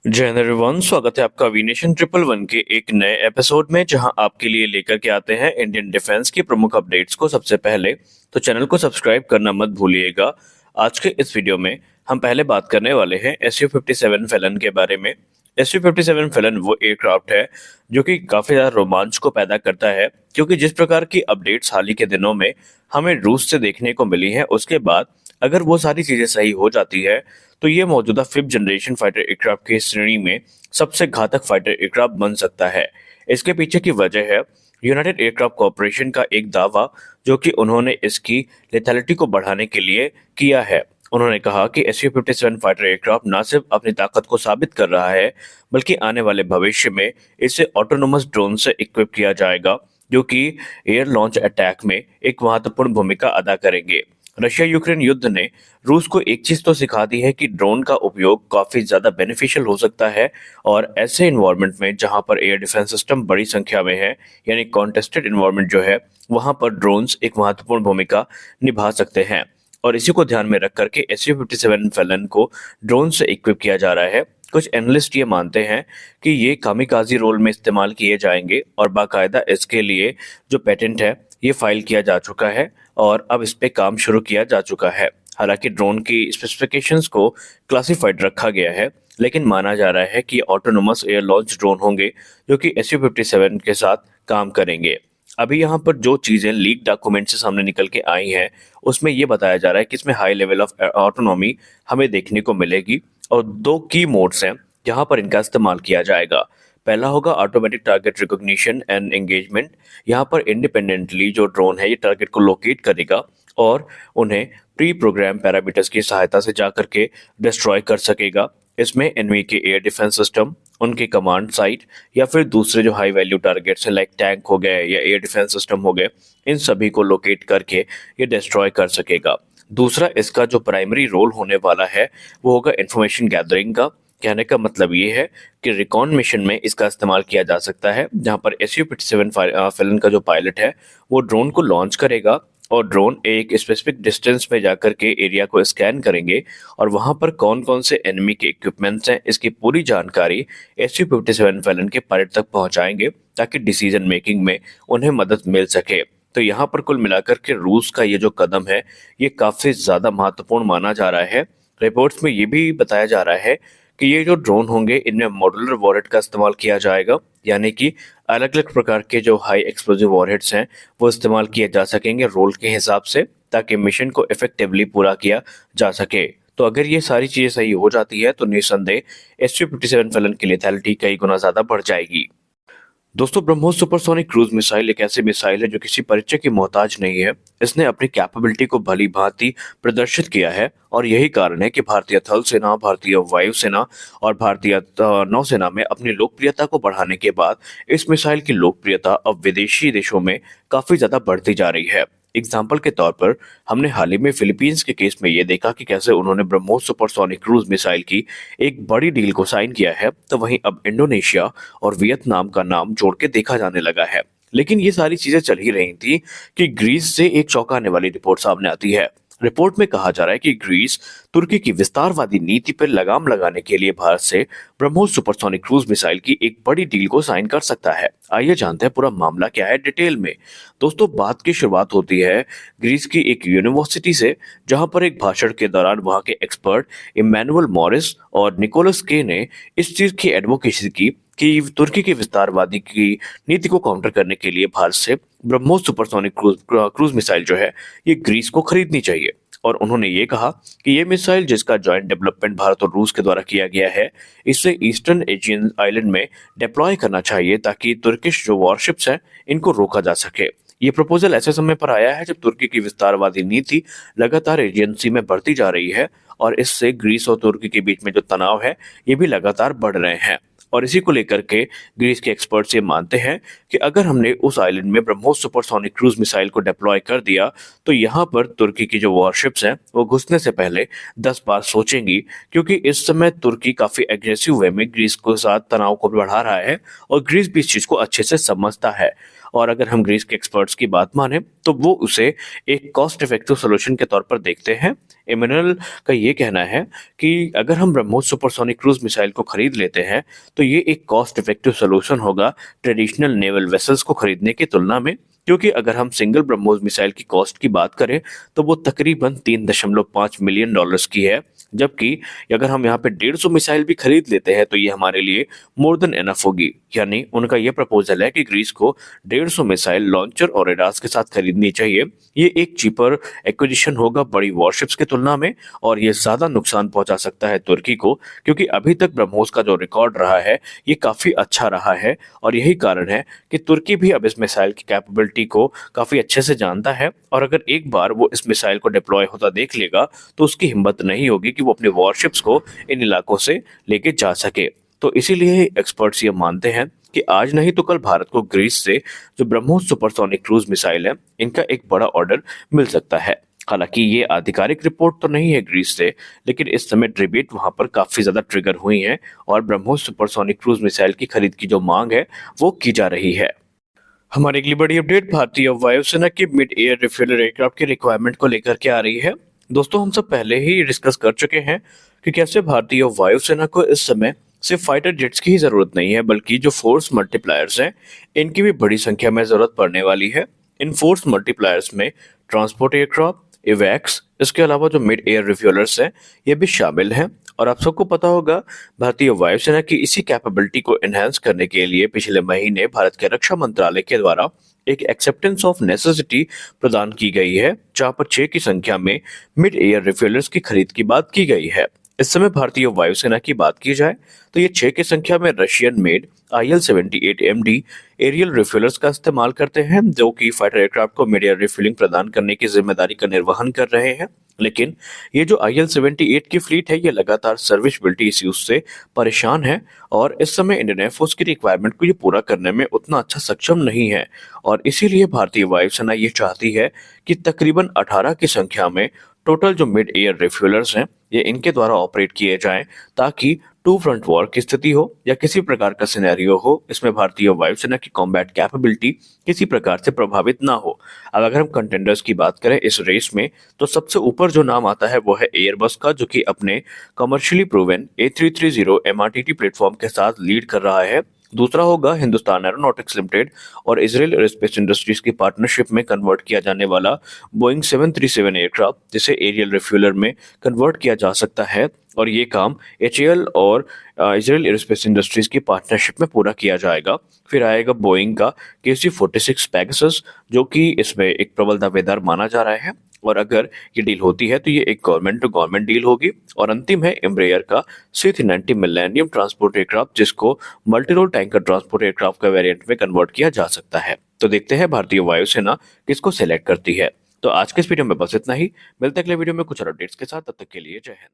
जय हिंद एवरीवन, स्वागत है आपका वीनेशन ट्रिपल वन के एक नए एपिसोड में, जहां आपके लिए लेकर के आते हैं इंडियन डिफेंस की प्रमुख अपडेट्स को सबसे पहले। तो चैनल को सब्सक्राइब करना मत भूलिएगा। आज के इस वीडियो में हम पहले बात करने वाले हैं SU-57 फेलन के बारे में। SU-57 फेलन वो एयरक्राफ्ट है जो कि काफी ज्यादा रोमांच को पैदा करता है, क्योंकि जिस प्रकार की अपडेट्स हाल ही के दिनों में हमें रूस से देखने को मिली है, उसके बाद अगर वो सारी चीजें सही हो जाती है तो ये मौजूदा 5th जनरेशन फाइटर एयरक्राफ्ट की श्रेणी में सबसे घातक फाइटर एयरक्राफ्ट बन सकता है। इसके पीछे की वजह है यूनाइटेड एयरक्राफ्ट कॉरपोरेशन का एक दावा, जो कि उन्होंने इसकी लेथैलिटी को बढ़ाने के लिए किया है। उन्होंने कहा कि SU-57 फाइटर एयरक्राफ्ट न सिर्फ अपनी ताकत को साबित कर रहा है, बल्कि आने वाले भविष्य में इसे ऑटोनोमस ड्रोन से इक्विप किया जाएगा, जो कि एयर लॉन्च अटैक में एक महत्वपूर्ण भूमिका अदा करेंगे। रशिया यूक्रेन युद्ध ने रूस को एक चीज तो सिखा दी है कि ड्रोन का उपयोग काफी ज्यादा बेनिफिशियल हो सकता है, और ऐसे इन्वायरमेंट में जहां पर एयर डिफेंस सिस्टम बड़ी संख्या में है, यानी कॉन्टेस्टेड इन्वायरमेंट जो है, वहां पर ड्रोन्स एक महत्वपूर्ण भूमिका निभा सकते हैं। और इसी को ध्यान में रख करके SU-57 फेलन को ड्रोन से इक्विप किया जा रहा है। कुछ एनालिस्ट ये मानते हैं कि ये कामिकाजी रोल में इस्तेमाल किए जाएंगे, और बाकायदा इसके लिए जो पेटेंट है ये फाइल किया जा चुका है और अब इस पे काम शुरू किया जा चुका है। हालांकि ड्रोन की स्पेसिफिकेशंस को क्लासिफाइड रखा गया है, लेकिन माना जा रहा है कि ऑटोनोमस एयर लॉन्च ड्रोन होंगे जो कि SU-57 के साथ काम करेंगे। अभी यहाँ पर जो चीजें लीक डॉक्यूमेंट से सामने निकल के आई हैं, उसमें ये बताया जा रहा है कि इसमें हाई लेवल ऑफ ऑटोनॉमी हमें देखने को मिलेगी, और दो की मोड्स हैं जहाँ पर इनका इस्तेमाल किया जाएगा। पहला होगा automatic target recognition and engagement. यहाँ पर इंडिपेंडेंटली जो ड्रोन है ये टारगेट को लोकेट करेगा और उन्हें प्री प्रोग्राम पैरामीटर्स की सहायता से जाकर के डिस्ट्रॉय कर सकेगा। इसमें एनिमी के एयर डिफेंस सिस्टम, उनके कमांड साइट, या फिर दूसरे जो हाई वैल्यू टारगेट्स हैं लाइक टैंक हो गए या एयर डिफेंस सिस्टम हो गए, इन सभी को लोकेट करके ये डिस्ट्रॉय कर सकेगा। दूसरा इसका जो प्राइमरी रोल होने वाला है वो होगा इंफॉर्मेशन गैदरिंग का। कहने का मतलब ये है कि रिकॉन मिशन में इसका इस्तेमाल किया जा सकता है, जहां पर SU-57 फेलन का जो पायलट है वो ड्रोन को लॉन्च करेगा, और ड्रोन एक स्पेसिफिक डिस्टेंस में जाकर के एरिया को स्कैन करेंगे, और वहां पर कौन कौन से एनिमी के इक्विपमेंट्स हैं इसकी पूरी जानकारी SU-57 फेलन के पायलट तक पहुंचाएंगे, ताकि डिसीजन मेकिंग में उन्हें मदद मिल सके। तो यहाँ पर कुल मिलाकर के रूस का ये जो कदम है ये काफी ज्यादा महत्वपूर्ण माना जा रहा है। रिपोर्ट्स में ये भी बताया जा रहा है कि ये जो ड्रोन होंगे इनमें मॉड्यूलर वॉरहेड का इस्तेमाल किया जाएगा, यानी कि अलग अलग प्रकार के जो हाई एक्सप्लोजिव वॉरहेड्स हैं वो इस्तेमाल किए जा सकेंगे रोल के हिसाब से, ताकि मिशन को इफेक्टिवली पूरा किया जा सके। तो अगर ये सारी चीजें सही हो जाती है तो निस्संदेह SU-57 फेलन की लेथैलिटी कई गुना ज्यादा बढ़ जाएगी। दोस्तों, ब्रह्मोस सुपरसोनिक क्रूज मिसाइल एक ऐसी मिसाइल है जो किसी परिचय की मोहताज नहीं है। इसने अपनी कैपेबिलिटी को भली भांति प्रदर्शित किया है, और यही कारण है कि भारतीय थल सेना, भारतीय वायुसेना और भारतीय नौसेना में अपनी लोकप्रियता को बढ़ाने के बाद इस मिसाइल की लोकप्रियता अब विदेशी देशों में काफी ज्यादा बढ़ती जा रही है। एग्जाम्पल के तौर पर हमने हाल ही में फिलीपींस के केस में ये देखा कि कैसे उन्होंने ब्रह्मोस सुपरसोनिक क्रूज मिसाइल की एक बड़ी डील को साइन किया है, तो वहीं अब इंडोनेशिया और वियतनाम का नाम जोड़ के देखा जाने लगा है। लेकिन ये सारी चीजें चल ही रही थी कि ग्रीस से एक चौंकाने वाली रिपोर्ट सामने आती है। रिपोर्ट में कहा जा रहा है कि ग्रीस तुर्की की विस्तारवादी नीति पर लगाम लगाने के लिए भारत से ब्रह्मोस सुपरसोनिक क्रूज मिसाइल की एक बड़ी डील को साइन कर सकता है। आइए जानते हैं पूरा मामला क्या है डिटेल में। दोस्तों, बात की शुरुआत होती है ग्रीस की एक यूनिवर्सिटी से, जहां पर एक भाषण के दौरान वहां के एक्सपर्ट इमैनुअल मॉरिस और निकोलस के ने इस चीज की एडवोकेसी की कि तुर्की की विस्तारवादी की नीति को काउंटर करने के लिए भारत से ब्रह्मोस सुपरसोनिक क्रूज मिसाइल जो है ये ग्रीस को खरीदनी चाहिए। और उन्होंने ये कहा कि ये मिसाइल, जिसका जॉइंट डेवलपमेंट भारत और रूस के द्वारा किया गया है, इसे ईस्टर्न एजियन आइलैंड में डिप्लॉय करना चाहिए, ताकि तुर्किश जो वॉरशिप्स हैं इनको रोका जा सके। ये प्रपोजल ऐसे समय पर आया है जब तुर्की की विस्तारवादी नीति लगातार एजेंसी में बढ़ती जा रही है, और इससे ग्रीस और तुर्की के बीच में जो तनाव है ये भी लगातार बढ़ रहे हैं। और इसी को लेकर के ग्रीस के एक्सपर्ट्स ये मानते हैं कि अगर हमने उस आइलैंड में ब्रह्मोस सुपरसोनिक क्रूज मिसाइल को डिप्लॉय कर दिया, तो यहाँ पर तुर्की की जो वॉरशिप्स हैं वो घुसने से पहले 10 बार सोचेंगी, क्योंकि इस समय तुर्की काफी एग्रेसिव वे में ग्रीस के साथ तनाव को बढ़ा रहा है, और ग्रीस भी इस चीज को अच्छे से समझता है। और अगर हम ग्रीस के एक्सपर्ट्स की बात माने तो वो उसे एक कॉस्ट इफेक्टिव सोल्यूशन के तौर पर देखते हैं। इमैनुअल का ये कहना है कि अगर हम ब्रह्मोस सुपरसोनिक क्रूज मिसाइल को खरीद लेते हैं तो ये एक कॉस्ट इफेक्टिव सोल्यूशन होगा ट्रेडिशनल नेवल वेसल्स को खरीदने की तुलना में, क्योंकि अगर हम सिंगल ब्रह्मोस मिसाइल की कॉस्ट की बात करें तो वो तकरीबन 3.5 मिलियन डॉलर्स की है, जबकि अगर हम यहाँ पे 150 मिसाइल भी खरीद लेते हैं तो ये हमारे लिए मोर देन एनफ होगी। यानी उनका ये प्रपोजल है कि ग्रीस को 150 मिसाइल लॉन्चर और रेडार्स के साथ खरीदनी चाहिए। ये एक चीपर एक्विजिशन होगा बड़ी वॉरशिप्स की तुलना में, और ये ज्यादा नुकसान पहुंचा सकता है तुर्की को, क्योंकि अभी तक ब्रह्मोस का जो रिकॉर्ड रहा है ये काफी अच्छा रहा है। और यही कारण है कि तुर्की भी अब इस मिसाइल की कैपेबिलिटी को काफी अच्छे से जानता है, और अगर एक बार वो इस मिसाइल को डिप्लॉय होता देख लेगा तो उसकी हिम्मत नहीं होगी कि वो अपने वॉरशिप्स को इन इलाकों से लेके जा सके। तो इसीलिए एक्सपर्ट्स ये मानते हैं कि आज नहीं तो कल भारत को ग्रीस से जो ब्रह्मोस सुपरसोनिक क्रूज मिसाइल है इनका एक बड़ा ऑर्डर मिल सकता है। हालांकि ये आधिकारिक रिपोर्ट तो नहीं है ग्रीस से, लेकिन इस समय डिबेट वहां पर काफी ज्यादा ट्रिगर हुई है और ब्रह्मोस सुपरसोनिक क्रूज मिसाइल की खरीद की जो मांग है वो की जा रही है। हमारी अगली बड़ी अपडेट भारतीय वायुसेना की मिड एयर रिफ्यूलर एयरक्राफ्ट की रिक्वायरमेंट को लेकर के आ रही है। दोस्तों, हम सब पहले ही डिस्कस कर चुके हैं कि कैसे भारतीय वायुसेना को इस समय सिर्फ फाइटर जेट्स की ही जरूरत नहीं है, बल्कि जो फोर्स मल्टीप्लायर्स हैं इनकी भी बड़ी संख्या में जरूरत पड़ने वाली है। इन फोर्स मल्टीप्लायर्स में ट्रांसपोर्ट एयरक्राफ्ट, इवैक्स, इसके अलावा जो मिड एयर रिफ्यूलर्स हैं ये भी शामिल हैं। और आप सबको पता होगा भारतीय वायुसेना की इसी कैपेबिलिटी को एनहांस करने के लिए पिछले महीने भारत के रक्षा मंत्रालय के द्वारा एक एक्सेप्टेंस ऑफ नेसेसिटी प्रदान की गई है, जहां पर 6 की संख्या में मिड एयर रिफ्यूलर्स की खरीद की बात की गई है। इस समय भारतीय वायुसेना की बात की जाए तो ये 6 की संख्या में रशियन मेड IL-78MD एरियल रिफ्यूलर्स का इस्तेमाल करते हैं, जो कि फाइटर एयरक्राफ्ट को मिड एयर रिफ्यूलिंग प्रदान करने की जिम्मेदारी का निर्वहन कर रहे हैं। लेकिन ये जो IL-78 की फ्लीट है ये लगातार सर्विसबिलिटी इश्यूज से परेशान है, और इस समय इंडियन एयरफोर्स की रिक्वायरमेंट को ये पूरा करने में उतना अच्छा सक्षम नहीं है। और इसीलिए भारतीय वायुसेना ये चाहती है कि तकरीबन 18 की संख्या में टोटल जो मिड एयर रिफ्यूलर्स हैं ये इनके द्वारा ऑपरेट किए जाएं, ताकि टू फ्रंट वॉर की स्थिति हो या किसी प्रकार का सिनेरियो हो, इसमें भारतीय वायुसेना की कॉम्बैट कैपेबिलिटी किसी प्रकार से प्रभावित ना हो। अब अगर हम कंटेंडर्स की बात करें इस रेस में तो सबसे ऊपर जो नाम आता है वो है एयरबस का, जो कि अपने commercially proven A330 MRTT platform के साथ लीड कर रहा है। दूसरा होगा हिंदुस्तान एरोनॉटिक्स लिमिटेड और इजरायल एरोस्पेस इंडस्ट्रीज की पार्टनरशिप में कन्वर्ट किया जाने वाला बोइंग 737 एयरक्राफ्ट, जिसे एरियल रिफ्यूलर में कन्वर्ट किया जा सकता है, और ये काम HAL और इजरायल एरोस्पेस इंडस्ट्रीज की पार्टनरशिप में पूरा किया जाएगा। फिर आएगा बोइंग का KC-46 पेगासस, जो कि इसमें एक प्रबल दावेदार माना जा रहा है, और अगर ये डील होती है तो ये एक गवर्नमेंट टू गवर्नमेंट डील होगी। और अंतिम है एम्ब्रेयर का C-390 मिलेनियम ट्रांसपोर्ट एयरक्राफ्ट, जिसको multi role tanker transport aircraft का वेरिएंट में कन्वर्ट किया जा सकता है। तो देखते हैं भारतीय वायुसेना किसको सेलेक्ट करती है। तो आज के इस वीडियो में बस इतना ही, मिलते हैं अगले वीडियो में कुछ और अपडेट्स के साथ, तब तक के लिए जय हिंद।